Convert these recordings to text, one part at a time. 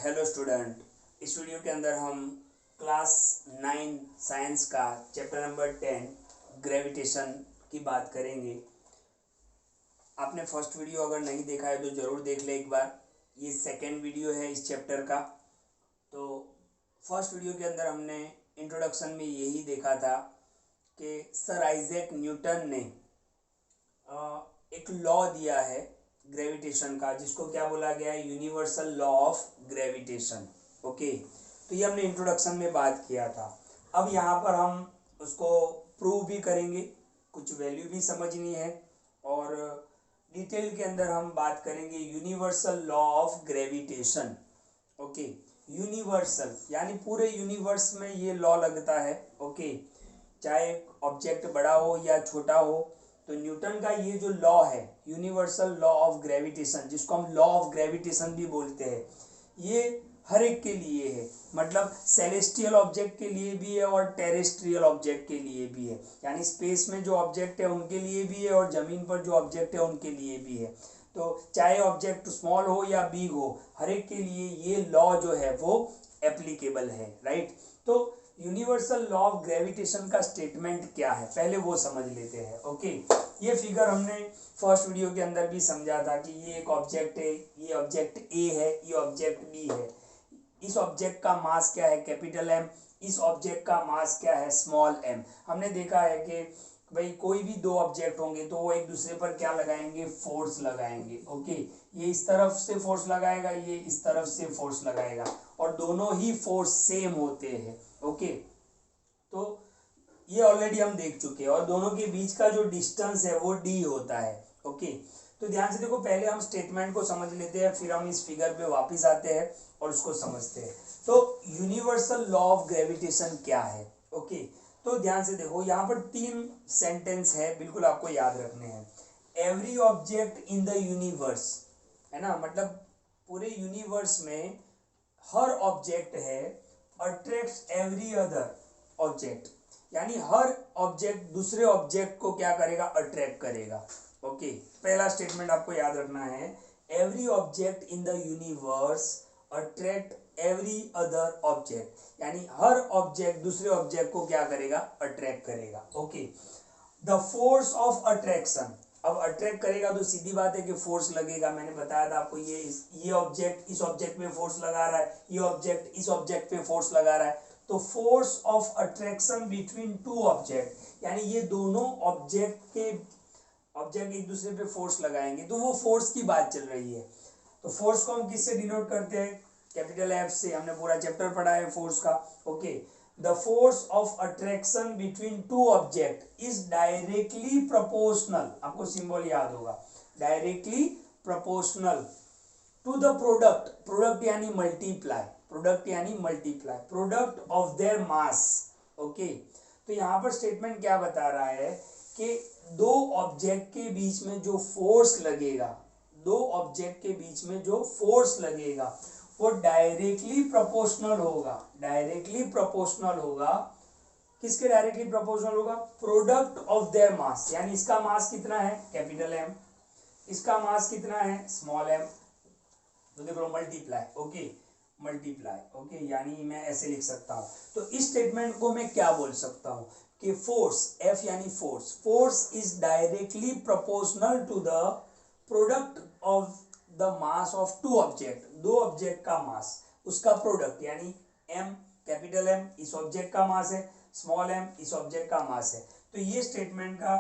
Hello student, इस video के अंदर हम क्लास 9 साइंस का चैप्टर नंबर 10 ग्रेविटेशन की बात करेंगे। आपने फर्स्ट वीडियो अगर नहीं देखा है तो ज़रूर देख ले एक बार। ये सेकेंड वीडियो है इस चैप्टर का। तो फर्स्ट वीडियो के अंदर हमने इंट्रोडक्शन में यही देखा था कि सर आइजैक न्यूटन ने एक लॉ दिया है ग्रेविटेशन का, जिसको क्या बोला गया है, universal law of gravitation. Okay, तो ये हमने इंट्रोडक्शन में बात किया था। अब यहाँ पर हम उसको प्रूव भी करेंगे, कुछ वैल्यू भी समझनी है और डिटेल के अंदर हम बात करेंगे universal law of gravitation. Okay, universal यानी पूरे यूनिवर्स में ये लॉ लगता है। ओके, चाहे ऑब्जेक्ट बड़ा हो या छोटा हो, तो न्यूटन का ये जो लॉ है यूनिवर्सल लॉ ऑफ ग्रेविटेशन, जिसको हम लॉ ऑफ ग्रेविटेशन भी बोलते हैं, ये हर एक के लिए है। मतलब सेलेस्टियल ऑब्जेक्ट के लिए भी है और टेरेस्ट्रियल ऑब्जेक्ट के लिए भी है, यानी स्पेस में जो ऑब्जेक्ट है उनके लिए भी है और जमीन पर जो ऑब्जेक्ट है उनके लिए भी है। तो चाहे ऑब्जेक्ट स्मॉल हो या बिग हो, हर एक के लिए ये लॉ जो है वो एप्लीकेबल है, राइट। तो यूनिवर्सल लॉ ऑफ ग्रेविटेशन का स्टेटमेंट क्या है, पहले वो समझ लेते हैं। ओके, ये फिगर हमने फर्स्ट वीडियो के अंदर भी समझा था कि ये एक ऑब्जेक्ट है, ये ऑब्जेक्ट ए है, ये ऑब्जेक्ट बी है। इस ऑब्जेक्ट का मास क्या है, कैपिटल एम। इस ऑब्जेक्ट का मास क्या है, स्मॉल एम। हमने देखा है कि भाई कोई भी दो ऑब्जेक्ट होंगे तो वो एक दूसरे पर क्या लगाएंगे, फोर्स लगाएंगे। ओके, ये इस तरफ से फोर्स लगाएगा, ये इस तरफ से फोर्स लगाएगा और दोनों ही फोर्स सेम होते हैं। ओके, तो ये ऑलरेडी हम देख चुके हैं और दोनों के बीच का जो डिस्टेंस है वो डी होता है। ओके, तो ध्यान से देखो, पहले हम स्टेटमेंट को समझ लेते हैं, फिर हम इस फिगर पे वापस आते हैं और उसको समझते हैं। तो यूनिवर्सल लॉ ऑफ ग्रेविटेशन क्या है। ओके, तो ध्यान से देखो, यहाँ पर 3 सेंटेंस है, बिल्कुल आपको याद रखने हैं। Every object in the universe, है ना, मतलब पूरे यूनिवर्स में हर ऑब्जेक्ट है, अट्रैक्ट्स एवरी अदर ऑब्जेक्ट, यानी हर ऑब्जेक्ट दूसरे ऑब्जेक्ट को क्या करेगा, अट्रैक्ट करेगा। ओके, पहला स्टेटमेंट आपको याद रखना है, every object in the universe attract every other object, यानी हर ऑब्जेक्ट दूसरे ऑब्जेक्ट को क्या करेगा, अट्रैक्ट करेगा। Okay, the force of attraction, अब अट्रैक्ट करेगा तो सीधी बात है कि फोर्स लगेगा। मैंने बताया था आपको, ये ऑब्जेक्ट इस ऑब्जेक्ट पे फोर्स लगा रहा है, ये ऑब्जेक्ट इस ऑब्जेक्ट पे फोर्स लगा रहा है। तो force of attraction between two object, यानी ये दोनों ऑब्जेक्ट एक दूसरे पे फोर्स लगाएंगे, तो वो फोर्स की बात चल रही है। तो फोर्स को हम किससे डिनोट करते हैं, कैपिटल एफ से। हमने पूरा चैप्टर पढ़ा है फोर्स का। Okay, the force of attraction between two object is directly proportional, आपको सिंबल याद होगा, directly proportional to the product, product यानी मल्टीप्लाई, प्रोडक्ट यानी multiply, product of their mass. Okay, तो यहाँ पर स्टेटमेंट क्या बता रहा है कि दो ऑब्जेक्ट के बीच में जो फोर्स लगेगा, दो ऑब्जेक्ट के बीच में जो फोर्स लगेगा वो डायरेक्टली प्रोपोर्शनल होगा, डायरेक्टली प्रोपोर्शनल होगा। किसके डायरेक्टली प्रोपोर्शनल होगा, प्रोडक्ट ऑफ देयर मास, यानी इसका मास कितना है, कैपिटल एम, इसका मास कितना है, स्मॉल एम। तो देखो मल्टीप्लाई, ओके, मल्टीप्लाई। ओके, यानी मैं ऐसे लिख सकता हूं। तो इस स्टेटमेंट को मैं क्या बोल सकता हूं कि फोर्स, एफ यानी force, force is directly proportional to the product of the mass of two object, दो ऑब्जेक्ट का मास, उसका प्रोडक्ट, यानी एम, कैपिटल एम इस ऑब्जेक्ट का मास है, स्मॉल एम इस ऑब्जेक्ट का मास है। तो ये स्टेटमेंट का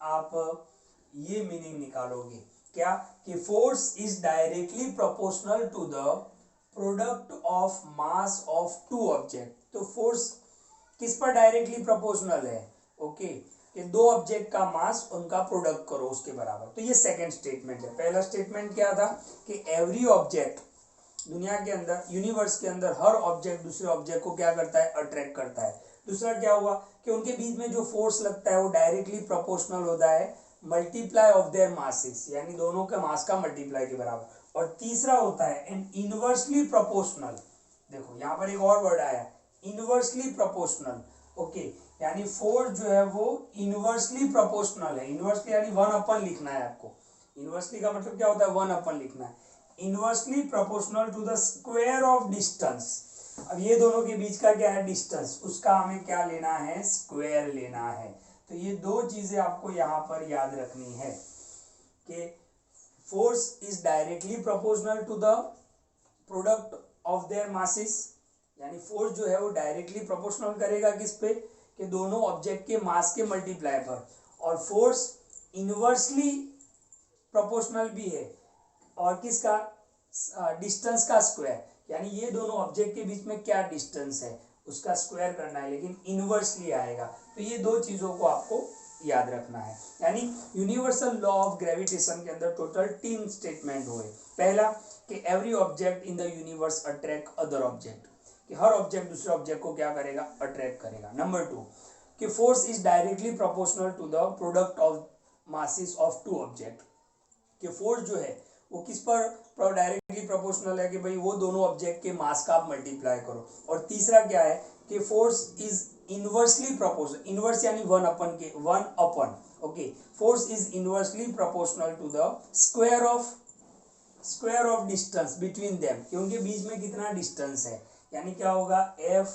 आप ये मीनिंग निकालोगे क्या, कि force is directly proportional to the product of mass of two object. तो फोर्स किस पर डायरेक्टली प्रोपोर्शनल है, ओके, कि दो ऑब्जेक्ट का मास उनका प्रोडक्ट करो उसके बराबर। तो ये सेकंड स्टेटमेंट है। पहला स्टेटमेंट क्या था कि एवरी ऑब्जेक्ट, दुनिया के अंदर, यूनिवर्स के अंदर हर ऑब्जेक्ट दूसरे ऑब्जेक्ट को क्या करता है, अट्रैक्ट करता है। दूसरा क्या हुआ कि उनके बीच में जो फोर्स लगता है वो डायरेक्टली प्रोपोर्शनल होता है मल्टीप्लाई ऑफ देयर मासेस, यानी दोनों के मास का मल्टीप्लाई के बराबर। और तीसरा होता है एंड इनवर्सली प्रोपोर्शनल। देखो यहाँ पर एक और वर्ड आया, इनवर्सली प्रोपोर्शनल। ओके, यानी फोर्स जो है वो इनवर्सली प्रोपोर्शनल है। इनवर्सली यानी 1 अपन लिखना है आपको, इनवर्सली का मतलब क्या होता है, 1 अपन लिखना है। Inversely proportional to the square of distance. अब ये दोनों के बीच का क्या है, डिस्टेंस, उसका हमें क्या लेना है, स्क्वायर लेना है। तो ये दो चीजें आपको यहाँ पर याद रखनी है कि force is directly proportional to the product of their masses, यानी फोर्स जो है वो डायरेक्टली प्रोपोर्शनल करेगा किस पे, कि दोनों ऑब्जेक्ट के मास के मल्टीप्लाई पर। और फोर्स इनवर्सली प्रोपोर्शनल भी है, और किसका, डिस्टेंस का स्क्वायर, यानी ये दोनों ऑब्जेक्ट के बीच में क्या डिस्टेंस है उसका स्क्वायर करना है, लेकिन इनवर्सली आएगा। तो ये दो चीजों को आपको याद रखना है। यानी यूनिवर्सल लॉ ऑफ ग्रेविटेशन के अंदर टोटल 3 स्टेटमेंट हुए। पहला कि every object in the universe attract other object, कि हर ऑब्जेक्ट दूसरे ऑब्जेक्ट को क्या करेगा, अट्रैक्ट करेगा। नंबर 2 कि force is directly proportional to the product of masses of 2 object, कि फोर्स जो है वो किस पर डायरेक्टली प्रोपोर्शनल है, कि भाई वो दोनों ऑब्जेक्ट के मास का आप मल्टीप्लाई करो। और तीसरा क्या है कि force is inversely proportional, inverse यानी 1 upon, okay, force is inversely proportional to the square of distance between them, कि उनके बीच में कितना डिस्टेंस है, यानी क्या होगा, F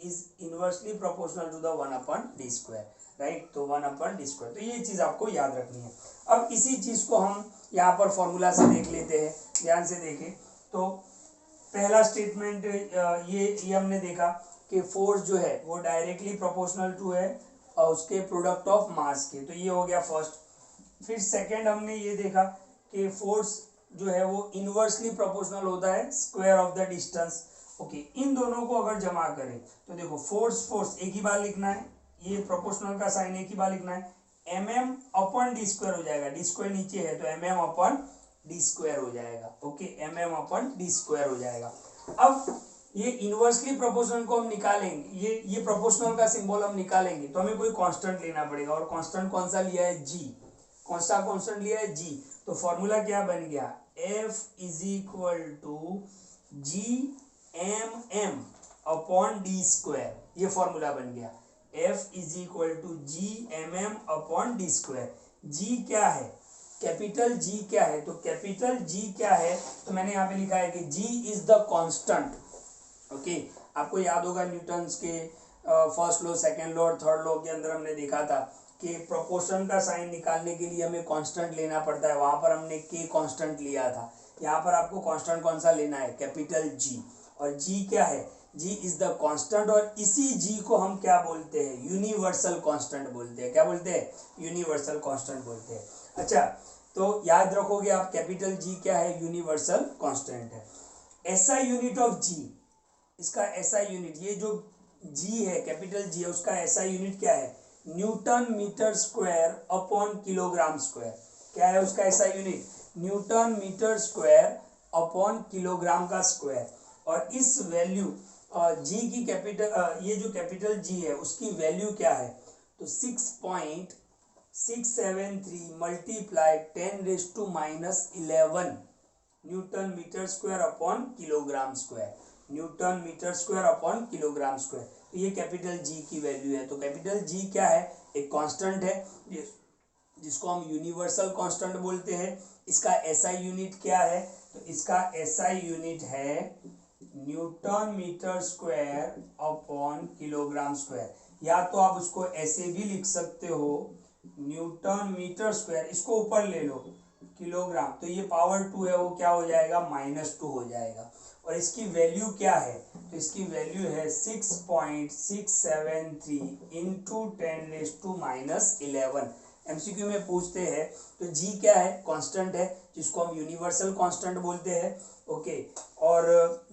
is inversely proportional to the 1/d², right. तो 1/d², तो ये चीज आपको याद रखनी है। अब इसी चीज को हम यहाँ पर फॉर्मूला से देख लेते हैं, ध्यान से देखें। तो पहला स्टेटमेंट ये हमने देखा कि फोर्स जो है वो डायरेक्टली प्रोपोर्शनल टू है और उसके प्रोडक्ट ऑफ मास के, तो ये हो गया फर्स्ट। फिर सेकंड हमने ये देखा कि फोर्स जो है वो इनवर्सली प्रोपोर्शनल होता है square of the distance, okay. इन दोनों को अगर जमा करें तो देखो फोर्स एक ही बार लिखना है, ये प्रोपोर्शनल का साइन एक ही बार लिखना है, mm/d² हो जाएगा, d² नीचे है तो mm/d² हो जाएगा, ओके, mm/d² हो जाएगा। अब ये इनवर्सली प्रोपोर्शनल को हम निकालेंगे, ये प्रोपोर्शनल का सिंबल हम निकालेंगे तो हमें कोई कांस्टेंट लेना पड़ेगा, और कांस्टेंट कौन सा लिया है, g, कौन सा कांस्टेंट लिया है, g। तो फॉर्मूला क्या बन गया, F = Gmm/d², ये फॉर्मूला बन गया, F = Gmm/d²। G क्या है, कैपिटल G क्या है, तो कैपिटल G क्या है, तो मैंने यहाँ पे लिखा है कि G is the constant, okay. आपको याद होगा न्यूटन्स के फर्स्ट लॉ, सेकंड लॉ और थर्ड लॉ के अंदर हमने देखा था कि प्रोपोर्शन का साइन निकालने के लिए हमें कांस्टेंट लेना पड़ता है, वहां पर हमने K कांस्टेंट लिया था। यहाँ पर आपको कांस्टेंट कौन सा लेना है, कैपिटल G, और G क्या है, G इज द कांस्टेंट, और इसी G को हम क्या बोलते हैं, यूनिवर्सल कांस्टेंट बोलते हैं। क्या बोलते हैं, यूनिवर्सल कांस्टेंट बोलते हैं। अच्छा, तो याद रखोगे आप, कैपिटल G क्या है, यूनिवर्सल कांस्टेंट है। SI यूनिट ऑफ G, इसका SI यूनिट, ये जो G है, कैपिटल G है, उसका SI यूनिट क्या है, Nm/2/kg²। क्या है उसका SI यूनिट, Nm/2/kg का स्क्वायर। और इस वैल्यू G की कैपिटल, ये जो कैपिटल G है उसकी वैल्यू क्या है, तो 6.673 × 10⁻⁻11 Nm/2/kg², Nm/2/kg²। तो ये कैपिटल G की वैल्यू है। तो कैपिटल G क्या है, एक कांस्टेंट है जिसको हम यूनिवर्सल कांस्टेंट बोलते हैं। इसका SI यूनिट क्या है, तो इसका SI यूनिट है Nm/2/kg², या तो आप उसको ऐसे भी लिख सकते हो, Nm/2, इसको ऊपर ले लो, किलोग्राम, तो ये पावर 2 है, वो क्या हो जाएगा, -2 हो जाएगा। और इसकी वैल्यू क्या है, तो इसकी वैल्यू है 6.673 × 10⁻⁻11। MCQ में पूछते हैं, तो G क्या है, कांस्टेंट है जिसको हम यूनिवर्सल कांस्टेंट बोलते हैं, ओके। और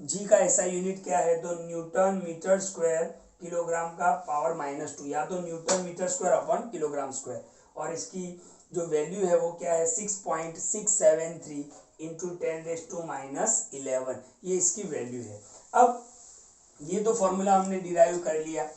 G का SI यूनिट क्या है, तो Nm/2 का पावर -2, या तो Nm/2/kg²। और इसकी जो वैल्यू है वो क्या है, 6.673 × 10⁻⁻11, ये इसकी वैल्यू है। अब ये तो फॉर्मूला हमने डिराइव कर लिया,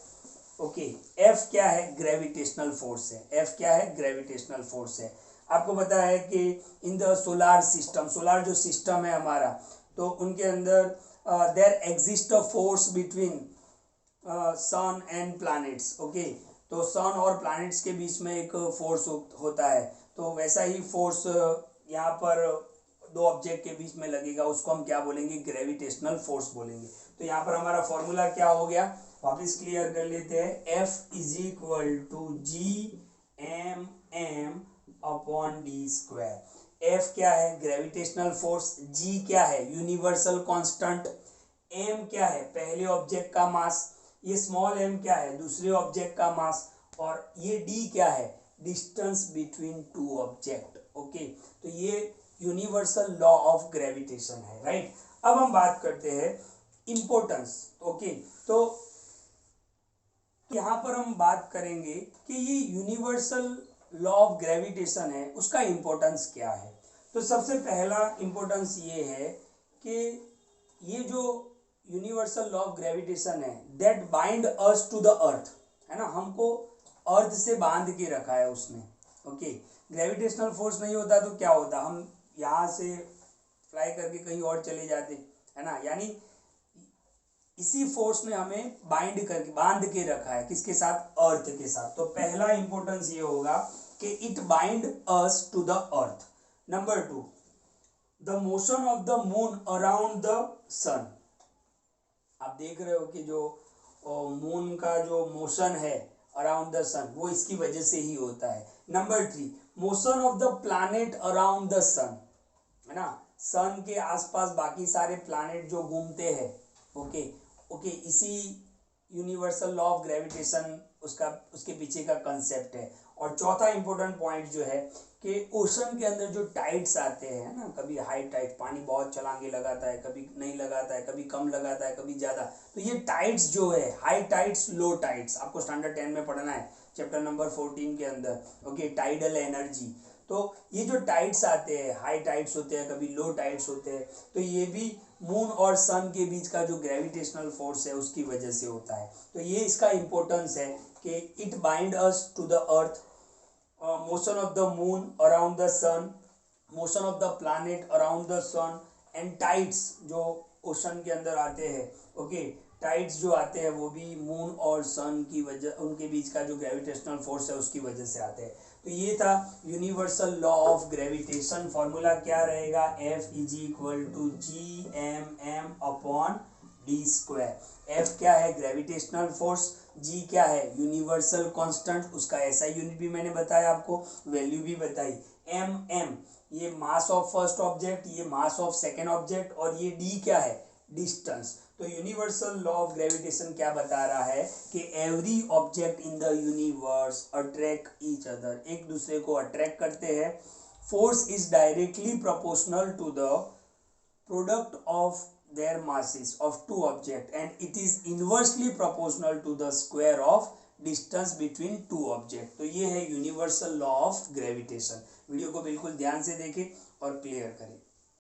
ओके। F क्या है, ग्रेविटेशनल फोर्स है, F क्या है, ग्रेविटेशनल फोर्स है। आपको पता है कि in the solar system, solar जो सिस्टम है हमारा, तो उनके अंदर there exist a force between sun and planets, okay. तो सन और प्लैनेट्स के बीच में एक फोर्स होता है, तो वैसा ही फोर्स यहाँ पर दो ऑब्जेक्ट के बीच में लगेगा उसको हम क्या बोलेंगे, ग्रेविटेशनल फोर्स बोलेंगे। तो यहाँ पर हमारा फॉर्मूला क्या हो गया, वापस क्लियर कर लेते हैं। F is equal to G upon d square. F क्या है, ग्रेविटेशनल फोर्स, G क्या है, यूनिवर्सल कांस्टेंट, M क्या है, पहले ऑब्जेक्ट का मास, ये स्मॉल m क्या है, दूसरे ऑब्जेक्ट का मास, और ये d क्या है, distance between two object. Okay, तो ये यूनिवर्सल लॉ ऑफ ग्रेविटेशन है, राइट। अब हम बात करते हैं इंपॉर्टेंस। ओके, तो यहाँ पर हम बात करेंगे कि ये यूनिवर्सल लॉ ऑफ ग्रेविटेशन है, उसका इंपॉर्टेंस क्या है। तो सबसे पहला इंपॉर्टेंस ये है कि ये जो यूनिवर्सल लॉ ऑफ ग्रेविटेशन है that bind us to the earth, है ना, हमको अर्थ से बांध के रखा है उसने। ओके, ग्रेविटेशनल फोर्स नहीं होता तो क्या होता, हम यहाँ से फ्लाई करके कहीं और चले जाते, है ना, यानी इसी फोर्स ने हमें बांध के रखा है, किसके साथ, अर्थ के साथ। तो पहला इंपॉर्टेंस ये होगा कि it bind us to the earth. Number 2, the motion of the moon around the sun. आप देख रहे हो कि जो मून का जो मोशन है अराउंड द सन वो इसकी वजह से ही होता है। Number 3, motion of the planet around the sun, है ना, सन के आसपास बाकी सारे प्लैनेट जो घूमते हैं। ओके, इसी यूनिवर्सल लॉ ऑफ ग्रेविटेशन उसके पीछे का कंसेप्ट है। और चौथा इंपॉर्टेंट पॉइंट जो है कि ओशन के अंदर जो टाइड्स आते हैं ना, कभी हाई टाइड, पानी बहुत छलांगे लगाता है, कभी नहीं लगाता है, कभी कम लगाता है, कभी ज़्यादा। तो ये टाइड्स जो है, हाई टाइड्स, लो टाइड्स, आपको स्टैंडर्ड 10 में पढ़ना है, चैप्टर नंबर 14 के अंदर। Okay, tidal energy. तो ये जो टाइड्स आते हैं, हाई टाइड्स होते हैं, कभी लो टाइड्स होते हैं, तो ये भी मून और सन के बीच का जो ग्रेविटेशनल फोर्स है उसकी वजह से होता है। तो ये इसका इंपॉर्टेंस है कि it bind us to the earth, motion of the moon around the sun, motion of the planet around the sun, and tides जो ओशन के अंदर आते हैं। ओके, टाइड्स जो आते हैं वो भी मून और सन की वजह, उनके बीच का जो ग्रेविटेशनल फोर्स है उसकी वजह से आते हैं। तो ये था universal law of gravitation. Formula क्या रहेगा, F is equal to G upon d square. F क्या है, ग्रेविटेशनल फोर्स, G क्या है, यूनिवर्सल कांस्टेंट, उसका ऐसा यूनिट भी मैंने बताया आपको, वैल्यू भी बताई। M ये मास ऑफ फर्स्ट ऑब्जेक्ट, ये मास ऑफ सेकेंड ऑब्जेक्ट, और ये D क्या है, डिस्टेंस। तो यूनिवर्सल लॉ ऑफ ग्रेविटेशन क्या बता रहा है कि every object in the universe attract each other, एक दूसरे को अट्रैक्ट करते हैं। Force is directly proportional to the product of their masses of two object and it is inversely proportional to the square of distance between two object. तो ये है universal law of gravitation. Video को बिल्कुल ध्यान से देखें और clear करें।